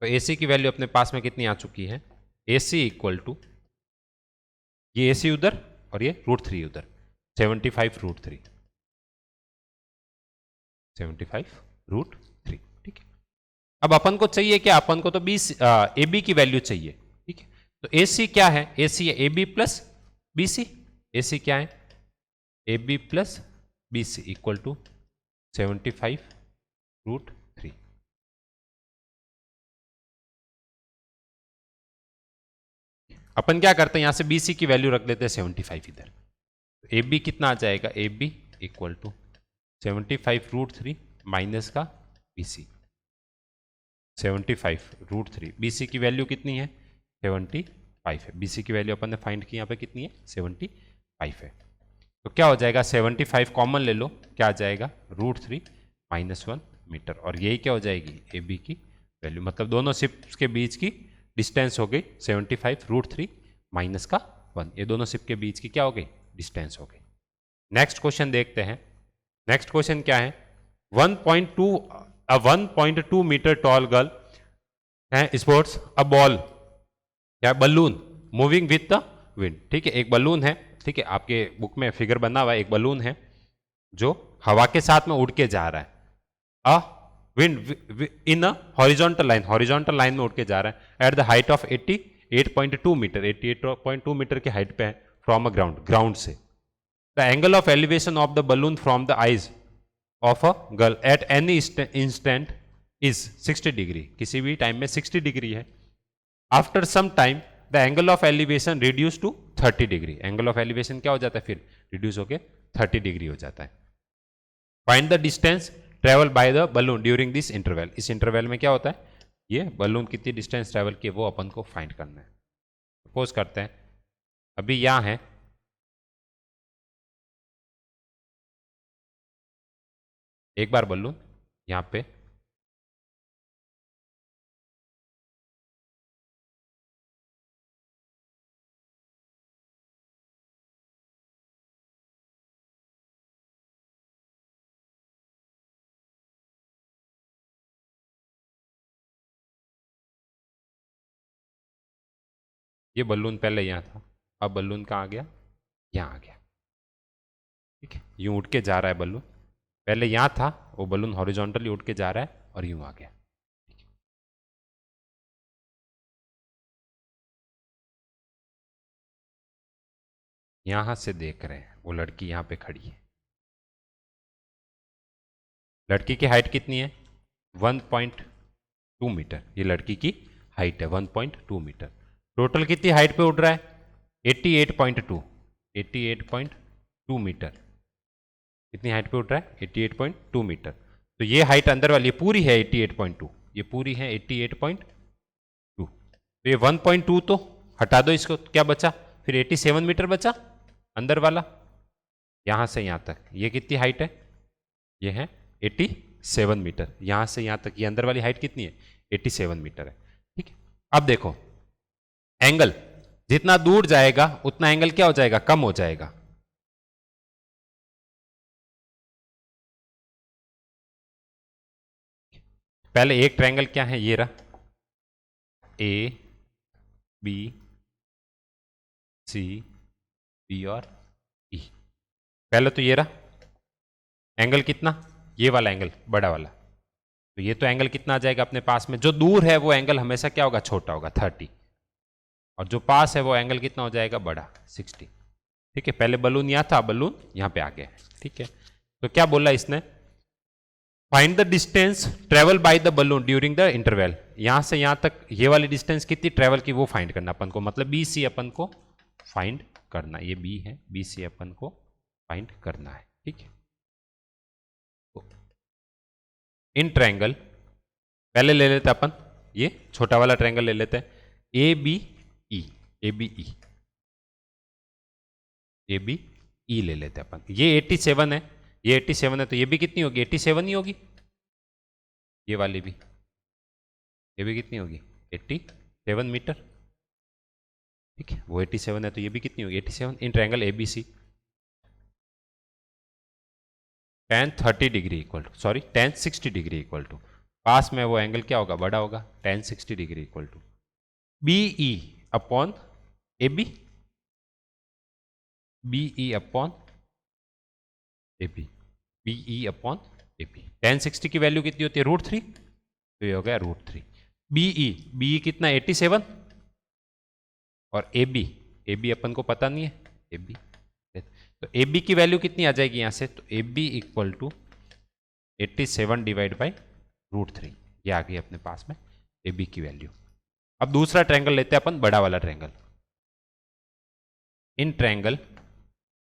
Speaker 1: तो ए सी की वैल्यू अपने पास में कितनी आ चुकी है, ए सी इक्वल टू ये ए सी उधर और ये √3 उधर, 75√3, 75√3। ठीक है, अब अपन को चाहिए क्या, अपन को तो ए बी की वैल्यू चाहिए। ठीक है, तो ए सी क्या है, ए सी है A B plus B C, A C क्या है A B plus B C equal to 75√3। अपन क्या करते हैं, यहां से बी सी की वैल्यू रख देते हैं 75 इधर, ए बी कितना आ जाएगा, A B equal to 75√3 minus का बी सी, 75√3, बी सी की वैल्यू कितनी है 75 है, बी सी की वैल्यू अपन ने फाइंड की यहाँ पे कितनी है 75 है, तो क्या हो जाएगा 75 कॉमन ले लो, क्या आ जाएगा √3 -1 मीटर, और यही क्या हो जाएगी ए बी की वैल्यू, मतलब दोनों शिप्स के बीच की डिस्टेंस हो गई 75√3 माइनस का 1, ये दोनों शिप के बीच की क्या हो गई डिस्टेंस हो गई। नेक्स्ट क्वेश्चन देखते हैं। नेक्स्ट क्वेश्चन क्या है, 1.2 मीटर टॉल गर्ल है स्पोर्ट्स अ बॉल, क्या balloon moving with the wind. ठीक है, एक बलून है, ठीक है, आपके बुक में फिगर बना हुआ है, एक बलून है जो हवा के साथ में उड़ के जा रहा है, a wind in a horizontal line, horizontal line में उड़ के जा रहा है at the height of 88.2 metre, 88.2 metre की हाइट पे है फ्रॉम अ ग्राउंड, ग्राउंड से। The angle of elevation of the balloon from the eyes of a girl at any instant is 60 degree, किसी भी टाइम में 60 डिग्री है। After some time the angle of elevation reduce to 30 degree, angle of elevation क्या हो जाता है फिर रिड्यूस होके 30 डिग्री हो जाता है। Find the distance travel by the balloon during this interval, इस इंटरवल में क्या होता है, ये बलून कितनी डिस्टेंस ट्रेवल की वो अपन को फाइंड करना है। सपोज करते हैं अभी यहां है, एक बार बलून यहां पे ये बलून पहले यहाँ था, अब बलून कहाँ आ गया, यहाँ आ गया। ठीक है, यूं उठ के जा रहा है बलून, पहले यहाँ था वो बलून हॉरिजॉन्टली उठ के जा रहा है और यूं आ गया। यहां से देख रहे हैं वो लड़की यहाँ पे खड़ी है, लड़की की हाइट कितनी है 1.2 मीटर, ये लड़की की हाइट है 1.2 मीटर। टोटल कितनी हाइट पे उड़ रहा है 88.2 मीटर, कितनी हाइट पे उड़ रहा है 88.2 मीटर। तो ये हाइट अंदर वाली ये पूरी है 88.2, ये पूरी है 88.2, तो ये 1.2 तो हटा दो इसको, तो क्या बचा फिर 87 मीटर बचा अंदर वाला, यहां से यहां तक ये कितनी हाइट है, ये है 87 मीटर, यहां से यहां तक ये अंदर वाली हाइट कितनी है 87 मीटर है। ठीक है, अब देखो एंगल जितना दूर जाएगा उतना एंगल क्या हो जाएगा कम हो जाएगा। पहले एक ट्रायंगल क्या है ये रहा, ए बी सी बी और ई। पहले तो ये रहा एंगल कितना, ये वाला एंगल बड़ा वाला, तो ये तो एंगल कितना आ जाएगा अपने पास में, जो दूर है वो एंगल हमेशा क्या होगा, छोटा होगा 30, और जो पास है वो एंगल कितना हो जाएगा, बड़ा 60। ठीक है, पहले बलून यहाँ था, बलून यहाँ पे आ गया है। ठीक है, तो क्या बोला इसने, find the distance travel by the balloon during the interval. यहां से यहां तक ये वाली डिस्टेंस कितनी ट्रेवल की वो फाइंड करना अपन को, मतलब बी सी अपन को फाइंड करना, ये बी है, बी सी अपन को फाइंड करना है। ठीक है, तो इन ट्रायंगल पहले ले लेते अपन, ये छोटा वाला ट्रायंगल ले लेते हैं, A B E, A B E, A B E ले लेते हैं अपन। ये 87 है, ये 87 है, तो ये भी कितनी होगी, 87 ही होगी। ये वाली भी, ये भी कितनी होगी, 87 मीटर। ठीक है, वो 87 है, तो ये भी कितनी होगी, 87 in triangle A B C. tan 30 degree equal to, sorry tan 60 degree equal to, पास में वो एंगल क्या होगा, बड़ा होगा, tan 60 degree equal to B E upon A B, B E upon A B, B E upon A B. tan 60 की वैल्यू कितनी होती है, √3, तो ये हो गया √3। बी ई कितना 87, और ए बी अपन को पता नहीं है, ए बी, तो ए बी की वैल्यू कितनी आ जाएगी यहां से, तो A B equal to 87 divide by √3, ये आ गई अपने पास में ए बी की वैल्यू। अब दूसरा ट्रायंगल लेते हैं अपन, बड़ा वाला triangle, in triangle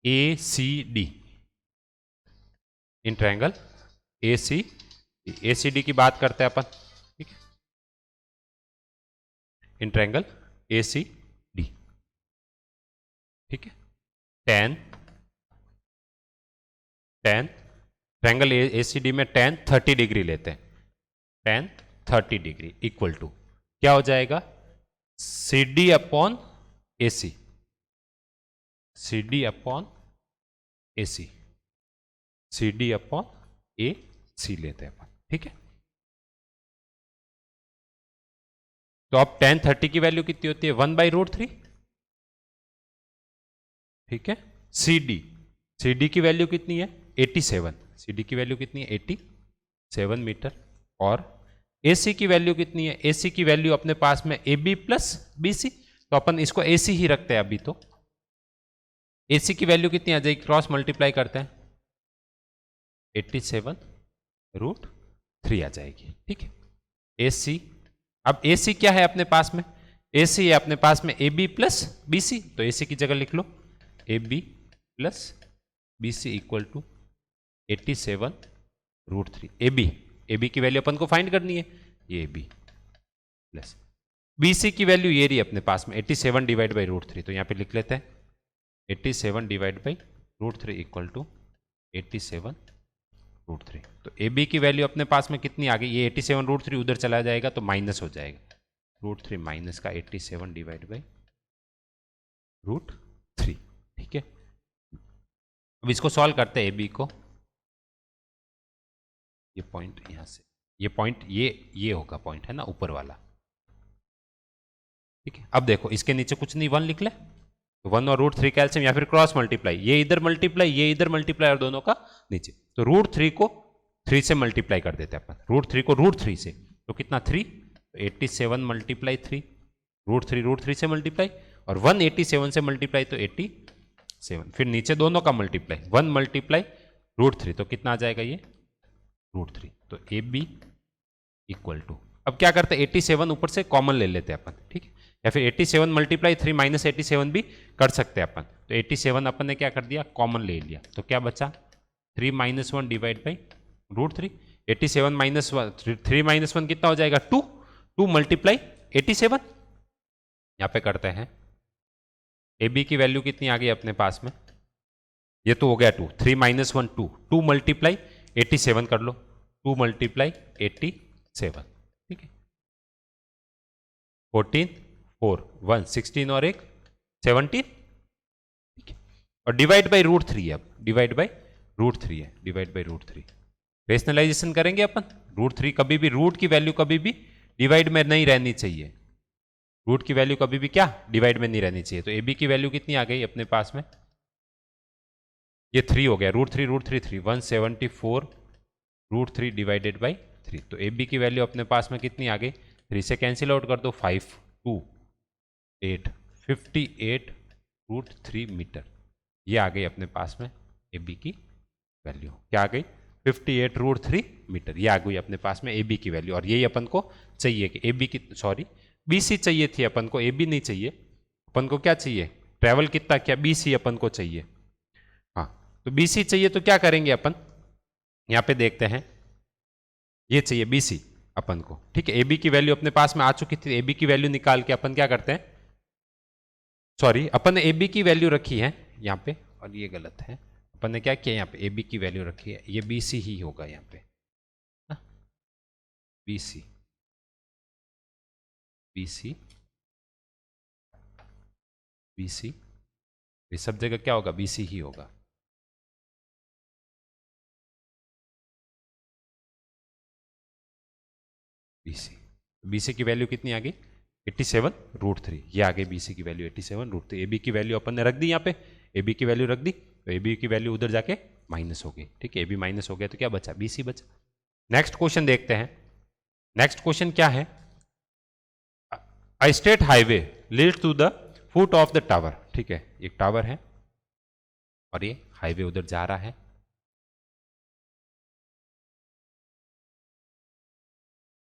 Speaker 1: A C D, in triangle A C D की बात करते हैं अपन। ठीक है, in triangle A C D, ठीक है, tan triangle A C D में tan 30 डिग्री लेते हैं, tan 30 डिग्री इक्वल टू क्या हो जाएगा, सी डी अपॉन ए सी, सी डी अपॉन ए सी, सी डी अपॉन ए सी लेते हैं अपन। ठीक है, तो अब tan 30 की वैल्यू कितनी होती है, 1/√3। ठीक है, सी डी की वैल्यू कितनी है, 87, सी डी की वैल्यू कितनी है, 87 मीटर, और ए सी की वैल्यू कितनी है, ए सी की वैल्यू अपने पास में A B plus B C, तो अपन इसको ए सी ही रखते हैं अभी। तो ए सी की वैल्यू कितनी आ जाएगी, क्रॉस मल्टीप्लाई करते हैं, 87√3 आ जाएगी। ठीक है, ए सी, अब ए सी क्या है अपने पास में, ए सी है अपने पास में A B plus B C, तो ए सी की जगह लिख लो A B plus B C equal to 87√3। A B की वैल्यू अपन को फाइंड करनी है, ये A B plus B C की वैल्यू ये रही अपने पास में 87 डिवाइड बाई √3, तो यहाँ पे लिख लेते हैं 87 डिवाइड बाई √3 इक्वल टू 87√3। तो ए बी की वैल्यू अपने पास में कितनी आ गई, ये 87√3 उधर चला जाएगा तो माइनस हो जाएगा, √3 माइनस का 87 डिवाइड बाई √3। ठीक है, अब इसको सॉल्व करते हैं ए बी को, ये पॉइंट यहां से, ये पॉइंट ये होगा पॉइंट है ना ऊपर वाला। ठीक है, अब देखो इसके नीचे कुछ नहीं, 1 लिख ले, तो 1 और √3 का एलसीएम या फिर क्रॉस मल्टीप्लाई, ये इधर मल्टीप्लाई, ये इधर मल्टीप्लाई, और दोनों का नीचे, तो √3 को 3 से मल्टीप्लाई कर देते हैं अपन, √3 को √3 से, तो कितना 3, तो 87 मल्टीप्लाई 3, √3 से मल्टीप्लाई, और 187 से मल्टीप्लाई तो 87, फिर नीचे दोनों का मल्टीप्लाई, 1 मल्टीप्लाई √3, तो कितना आ जाएगा ये √3, तो ए बी इक्वल टू, अब क्या करते हैं 87 ऊपर से कॉमन ले लेते हैं अपन। ठीक है, या फिर 87 मल्टीप्लाई 3 माइनस 87 भी कर सकते हैं अपन, तो 87 अपन ने क्या कर दिया, कॉमन ले लिया, तो क्या बचा 3 - 1 डिवाइड बाई √3, 87 माइनस 3 - 1 कितना हो जाएगा 2 मल्टीप्लाई 87, यहाँ पे करते हैं ए बी की वैल्यू कितनी आ गई अपने पास में, ये तो हो गया 2, 3 - 1 2 मल्टीप्लाई 87 कर लो, 2 मल्टीप्लाई 87। ठीक है, 14 4 1 16 और 1 17। ठीक है, और डिवाइड बाई √3 है, अब डिवाइड बाई √3 है, डिवाइड बाई √3 रेशनलाइजेशन करेंगे अपन, √3 कभी भी, रूट की वैल्यू कभी भी डिवाइड में नहीं रहनी चाहिए, रूट की वैल्यू कभी भी क्या डिवाइड में नहीं रहनी चाहिए। तो ए बी की वैल्यू कितनी आ गई अपने पास में, ये 3 हो गया, root three 3 174 root 3 divided by 3। तो ए बी की वैल्यू अपने पास में कितनी आ गई, 3 से कैंसिल आउट कर दो, 5 2 8 58 रूट 3 मीटर। ये आ गई अपने पास में ए बी की वैल्यू, क्या आ गई 58 रूट 3 मीटर। ये आ गई अपने पास में ए बी की वैल्यू। और यही अपन को चाहिए कि ए बी की, सॉरी बी सी चाहिए थी अपन को, ए बी नहीं चाहिए अपन को। क्या चाहिए, ट्रेवल कितना किया, बी सी अपन को चाहिए। हाँ, तो बी सी चाहिए तो क्या करेंगे अपन, यहां पे देखते हैं, ये चाहिए बी सी अपन को, ठीक है। ए बी की वैल्यू अपने पास में आ चुकी थी, ए बी की वैल्यू निकाल के अपन क्या करते हैं, सॉरी अपन ने ए बी की वैल्यू रखी है यहाँ पे, और ये गलत है। अपन ने क्या किया, यहाँ पे ए बी की वैल्यू रखी है, ये बी सी ही होगा यहाँ पे, B C B C B C, ये सब जगह क्या होगा, बी सी ही होगा। बी सी की वैल्यू कितनी आ गई, 87 रूट 3। ये आ गई बी सी की वैल्यू 87 रूट 3। ए बी की वैल्यू अपन ने रख दी यहाँ पे, ए बी की वैल्यू रख दी, तो ए बी की वैल्यू उधर जाके माइनस हो गई, ठीक है। ए बी माइनस हो गया तो क्या बचा, बी सी बचा। नेक्स्ट क्वेश्चन देखते हैं। नेक्स्ट क्वेश्चन क्या है, a state highway leads to the foot of the tower, ठीक है। एक टावर है और ये हाईवे उधर जा रहा है।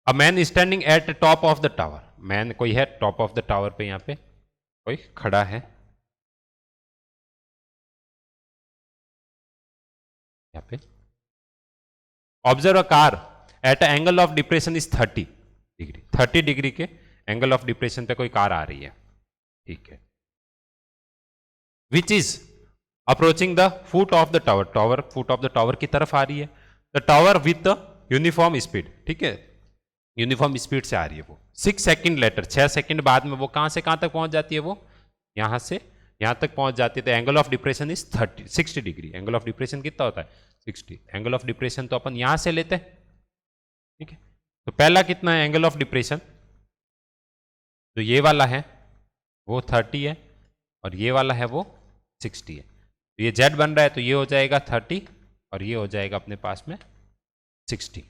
Speaker 1: A man standing at top of the tower, man कोई है टॉप ऑफ द टावर पे, यहां पे कोई खड़ा है, यहां पे। Observe a car eight angle of depression is 30 degree, 30 degree के एंगल ऑफ डिप्रेशन पे कोई कार आ रही है, ठीक है। Which is approaching the foot of the tower, tower foot of the tower की तरफ आ रही है। The tower with the uniform speed, ठीक है, यूनिफॉर्म स्पीड से आ रही है वो। 6 सेकंड लेटर, 6 सेकंड बाद में वो कहां से कहां तक पहुंच जाती है, वो यहां से यहां तक पहुंच जाती है। तो angle of depression is 60 degree. Angle of depression कितना होता है, 60। एंगल ऑफ डिप्रेशन तो अपन यहां से लेते हैं, ठीक है। तो पहला कितना है एंगल ऑफ डिप्रेशन, तो ये वाला है वो 30 है, और ये वाला है वो 60 है। तो ये जेड बन रहा है, तो ये हो जाएगा 30 और ये हो जाएगा अपने पास में 60,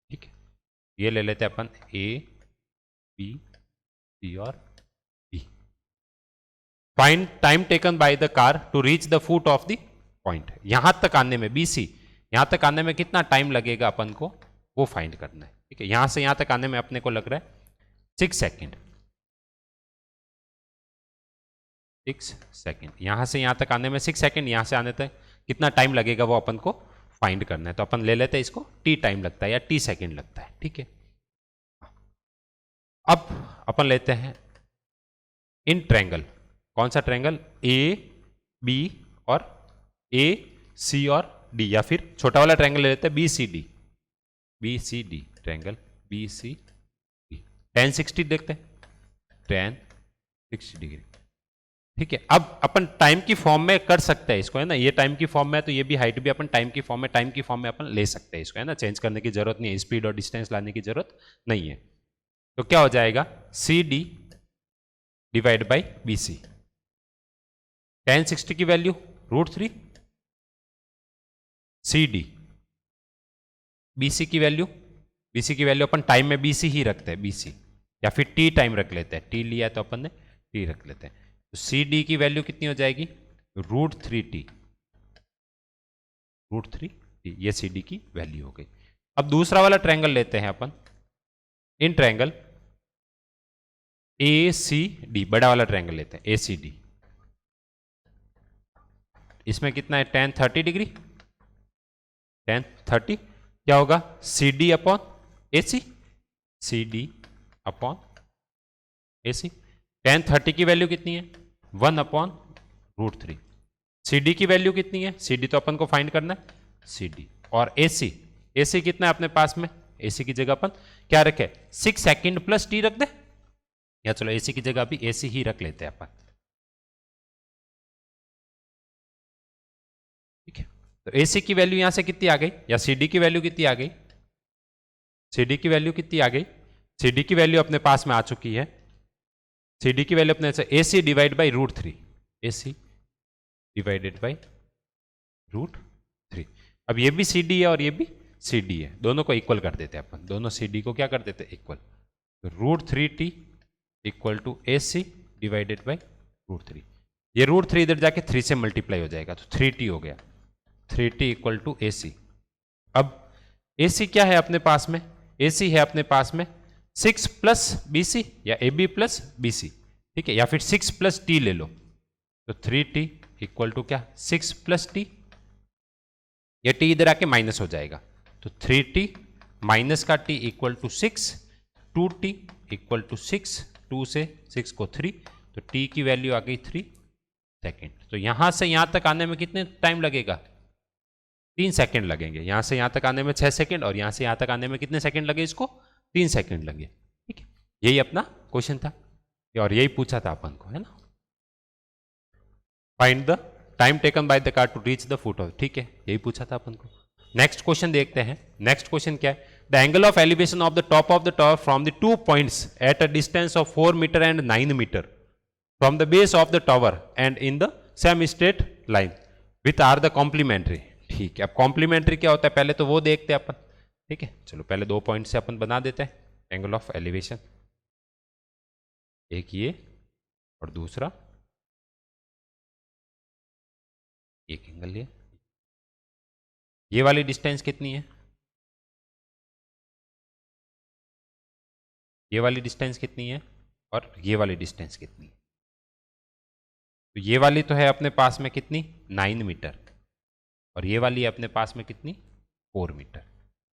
Speaker 1: ठीक है। ये ले लेते हैं अपन ए बी सी और B. Find time taken by the car to reach the foot of the point, यहां तक आने में बी सी, यहां तक आने में कितना टाइम लगेगा अपन को, वो फाइंड करना है, ठीक है। यहां से यहां तक आने में अपने को लग रहा है 6 सेकेंड, 6 सेकेंड। यहां से यहां तक आने में 6 सेकेंड, यहां से आने तक कितना टाइम लगेगा वो अपन को फाइंड करना है। तो अपन ले लेते हैं इसको, टी टाइम लगता है या टी सेकेंड लगता है, ठीक है। अब अपन लेते हैं इन ट्रायंगल, कौन सा ट्रायंगल, ए बी और ए सी और डी, या फिर छोटा वाला ट्रायंगल ले लेते हैं B C D, B C D triangle B C D. 1060 देखते हैं, 1060 डिग्री, ठीक है। अब अपन टाइम की फॉर्म में कर सकते हैं इसको, है ना। ये टाइम की फॉर्म में है तो ये भी हाइट भी अपन टाइम की फॉर्म में, टाइम की फॉर्म में अपन ले सकते हैं इसको, है ना। चेंज करने की जरूरत नहीं है, स्पीड और डिस्टेंस लाने की जरूरत नहीं है। तो क्या हो जाएगा, C D divide by B C. 1060 की value √3, C D, B C की वैल्यू, बी सी की वैल्यू अपन टाइम में बी सी ही रखते हैं, बी सी, या फिर टी टाइम रख लेते हैं, टी लिया तो अपन ने टी रख लेते हैं। तो सी डी की वैल्यू कितनी हो जाएगी, √3t, √3t, ये सी डी की वैल्यू हो गई। अब दूसरा वाला ट्रायंगल लेते हैं अपन, इन ट्रायंगल ए सी डी, बड़ा वाला ट्रायंगल लेते हैं ए सी डी। इसमें कितना है, 1030 डिग्री, 1030 क्या होगा, सी डी अपॉन ए सी, सी डी अपॉन ए सी। 1030 की वैल्यू कितनी है, 1/√3। सी डी की वैल्यू कितनी है, सी डी तो अपन को फाइंड करना है, सी डी। और ए सी, ए सी कितना है अपने पास में, ए सी की जगह अपन क्या रखे, 6 सेकेंड प्लस टी रख दे, या चलो ए सी की जगह अभी ए सी ही रख लेते हैं अपन, ठीक है। तो ए सी की वैल्यू यहां से कितनी आ गई, या सी डी की वैल्यू कितनी आ गई, सी डी की वैल्यू कितनी आ गई, सी डी की वैल्यू अपने पास में आ चुकी है सी डी की वैल्यू अपने A C divide by √3, A C divided by √3। अब ये भी सी डी है और ये भी सी डी है, दोनों को इक्वल कर देते हैं अपन, दोनों सी डी को क्या कर देते हैं इक्वल, तो √3t equal to A C divided by √3। ये √3 इधर जाके 3 से मल्टीप्लाई हो जाएगा, तो 3t हो गया, 3t इक्वल टू ए सी। अब ए सी क्या है अपने पास में, ए सी है अपने पास में 6 प्लस बी सी या A B plus B C, ठीक है, या फिर 6 प्लस टी ले लो, तो 3t इक्वल टू क्या 6 प्लस टी, ये टी इधर आके माइनस हो जाएगा, तो 3t माइनस का t equal to 6, 2t equal to 6, 2 से 6 को 3, तो t की वैल्यू आ गई 3 सेकेंड। तो यहां से यहां तक आने में कितने टाइम लगेगा, 3 सेकेंड लगेंगे, यहां से यहां तक आने में 6 सेकेंड, और यहां से यहां तक आने में कितने सेकेंड लगे इसको, 3 सेकेंड लगे, ठीक है। यही अपना क्वेश्चन था और यही पूछा था अपन को, है ना। Find the time taken by the car to reach the foot of, ठीक है, यही पूछा था अपन को। नेक्स्ट क्वेश्चन देखते हैं। नेक्स्ट क्वेश्चन क्या है, the angle of elevation of the top of the tower from the 2 points at a distance of 4 metre and 9 metre from the base of the tower and in the same straight line with are the complementary, ठीक है। अब कॉम्प्लीमेंट्री क्या होता है पहले तो वो देखते हैं अपन, ठीक है। चलो पहले 2 पॉइंट से अपन बना देते हैं एंगल ऑफ एलिवेशन, एक ये और दूसरा एक एंगल ये वाली डिस्टेंस कितनी है, ये वाली डिस्टेंस कितनी है और ये वाली डिस्टेंस कितनी है, तो ये वाली तो है अपने पास में कितनी 9 मीटर और ये वाली है अपने पास में कितनी 4 मीटर,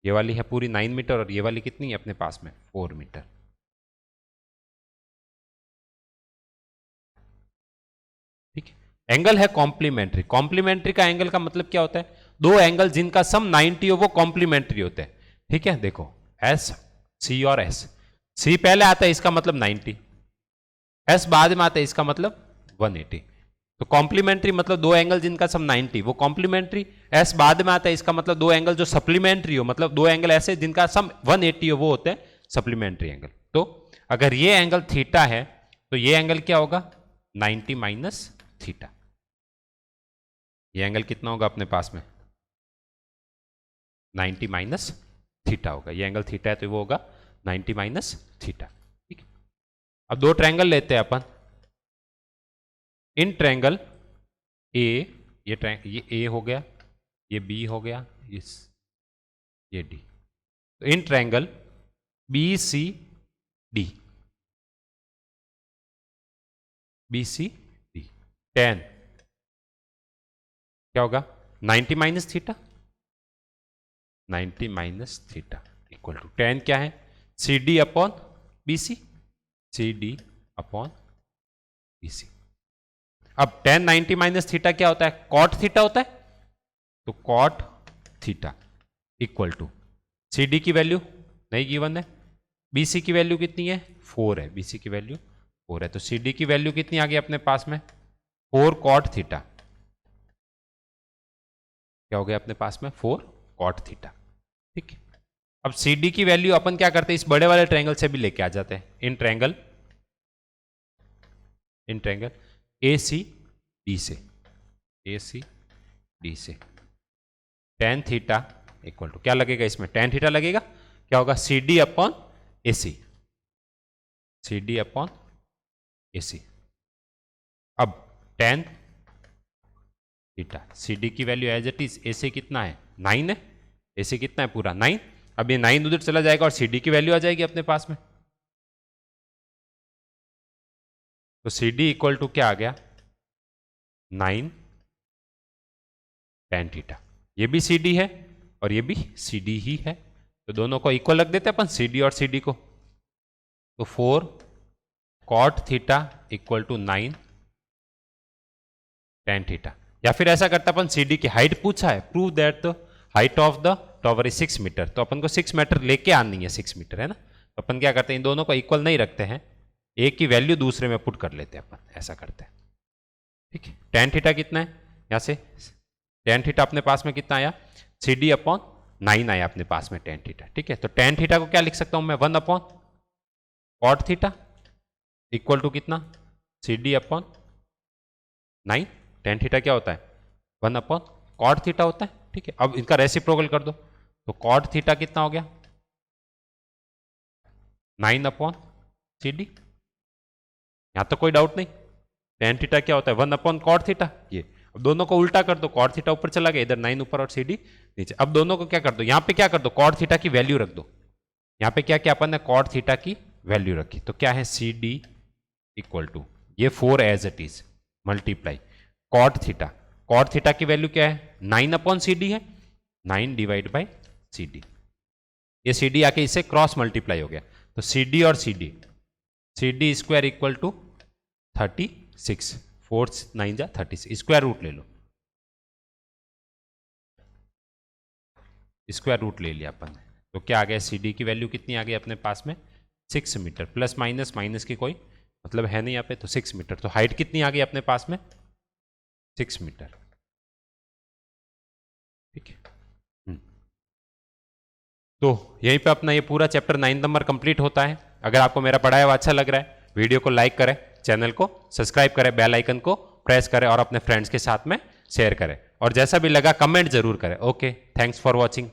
Speaker 1: ये वाली है पूरी 9 मीटर और ये वाली कितनी है अपने पास में 4 मीटर, ठीक है। एंगल है कॉम्प्लीमेंट्री, कॉम्प्लीमेंट्री का एंगल का मतलब क्या होता है, दो एंगल जिनका सम 90 हो वो कॉम्प्लीमेंट्री होते हैं, ठीक है। देखो एस सी और एस, सी पहले आता है इसका मतलब 90, एस बाद में आता है इसका मतलब 180, तो कॉम्प्लीमेंट्री मतलब दो एंगल जिनका सम 90 वो कॉम्प्लीमेंट्री, एस बाद में आता है इसका मतलब दो एंगल जो सप्लीमेंट्री हो, मतलब दो एंगल ऐसे जिनका सम 180 हो वो होते हैं सप्लीमेंट्री एंगल। तो अगर ये एंगल थीटा है तो ये एंगल क्या होगा 90 माइनस थीटा, ये एंगल कितना होगा अपने पास में 90 माइनस थीटा होगा, ये एंगल थीटा है तो वो होगा 90 माइनस थीटा, ठीक है। अब दो ट्रायंगल लेते हैं अपन, इन ट्रायंगल ए, ये ए हो गया, ये बी हो गया, ये डी, तो in triangle B C D, B C D, tan क्या होगा 90 minus theta, 90 minus theta equal to tan क्या है C D upon B C, C D upon B C. अब tan 90 माइनस थीटा क्या होता है कॉट थीटा होता है, तो cot theta equal to C D की वैल्यू नहीं गिवन है, बी सी की वैल्यू कितनी है 4 है, बी सी की वैल्यू 4 है, तो सी डी की वैल्यू कितनी आ गई अपने पास में 4 कॉट थीटा, क्या हो गया अपने पास में 4 कॉट थीटा, ठीक है। अब सी डी की वैल्यू अपन क्या करते हैं इस बड़े वाले ट्रायंगल से भी लेके आ जाते हैं, इन ट्रायंगल ए सी डी से, ए सी डी से tan थीटा इक्वल टू क्या लगेगा इसमें tan थीटा लगेगा, क्या होगा सी डी अपॉन ए सी, सी डी अपॉन ए सी। अब tan थीटा सी डी की वैल्यू एज इट इज, ए सी कितना है 9 है, ए सी कितना है पूरा 9, अब ये 9 उधर चला जाएगा और सी डी की वैल्यू आ जाएगी अपने पास में, तो सी डी इक्वल टू क्या आ गया 9 tan थीटा, ये भी सी डी है और ये भी सी डी ही है, तो दोनों को इक्वल रख देते हैं अपन सी डी और सी डी को, तो 4 cot theta equal to 9 tan theta. या फिर ऐसा करता अपन सी डी की हाइट पूछा है, prove that the height of the tower is 6 metre, तो अपन को 6 मीटर लेके आनी है, 6 मीटर है ना, तो अपन क्या करते हैं इन दोनों को इक्वल नहीं रखते हैं, एक की वैल्यू दूसरे में पुट कर लेते हैं अपन, ऐसा करते हैं, ठीक है। tan थीटा कितना है यहाँ से tan थीटा अपने पास में कितना आया सी डी अपॉन 9 आया अपने पास में tan थीटा, ठीक है। तो tan थीटा को क्या लिख सकता हूं मैं 1 upon cot theta, equal to कितना, C D upon 9, tan theta क्या होता है 1 अपॉन कॉट थीटा होता है, ठीक है। अब इनका रेसिप्रोकल कर दो, तो कॉट थीटा कितना हो गया 9 अपॉन सी डी, यहां तो कोई डाउट नहीं। टेन थीटा क्या होता है 1 अपॉन कॉट थीटा, ये। अब दोनों को उल्टा कर दो, कॉट थीटा ऊपर चला गया, इधर 9 ऊपर और सी डी नीचे। अब दोनों को क्या कर दो, यहां पे क्या कर दो, कॉट थीटा की वैल्यू रख दो। यहां पे क्या क्या अपन ने कॉट थीटा की वैल्यू रखी, तो क्या है सी डी इक्वल टू ये 4 as it is multiply cot theta. Cot theta की वैल्यू क्या है 9 अपॉन सी डी है, 9 डिवाइड बाई सी डी। ये सी डी आके इससे क्रॉस मल्टीप्लाई हो गया, तो सी डी और C D square equal to 36, 4 9 जा 36, स्क्वायर रूट ले लो, स्क्वायर रूट ले लिया अपन ने। तो क्या आ गया सी डी की वैल्यू कितनी आ गई अपने पास में 6 मीटर, प्लस माइनस माइनस की कोई मतलब है नहीं यहाँ पे, तो 6 मीटर। तो हाइट कितनी आ गई अपने पास में 6 मीटर, ठीक है। तो यहीं पे अपना ये पूरा चैप्टर 9 नंबर कंप्लीट होता है। अगर आपको मेरा पढ़ाया हुआ अच्छा लग रहा है, वीडियो को लाइक करें, चैनल को सब्सक्राइब करें, बेल आइकन को प्रेस करें और अपने फ्रेंड्स के साथ में शेयर करें, और जैसा भी लगा कमेंट जरूर करें। Okay, thanks for watching.